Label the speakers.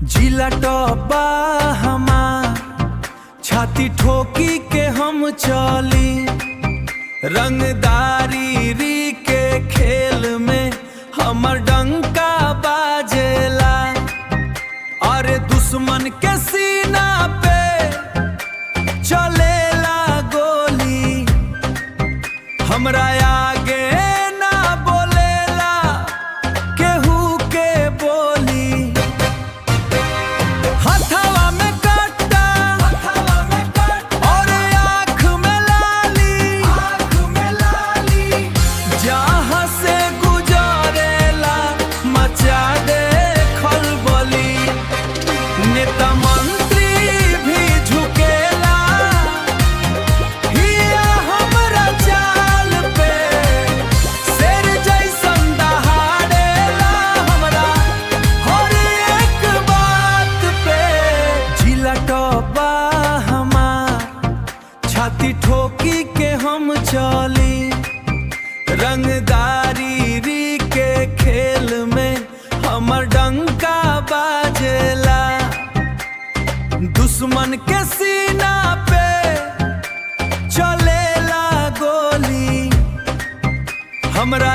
Speaker 1: जिला टॉपा हमार छाती ठोकी के हम चली। रंगदारी री के खेल में हमर डंका बाजेला। अरे दुश्मन के सीना पे चलेला गोली। हमरा आगे ना बोलेला केहू के बोली। हथवा में कट्टा और आँख में लाली। जहाँ से गुजरेला मचा दे खलबली। नेता मंत्री भी झुकेला हिया हमरा चाल पे। शेर जैसन दहाड़ेला हमरा हर एक बात पे। जिला टॉपा हमार छाती ठोकी के हम चली। रंगदारी री के खेल में हमर डंका बाजेला। दुश्मन के सीना पे चलेला गोली। हमरा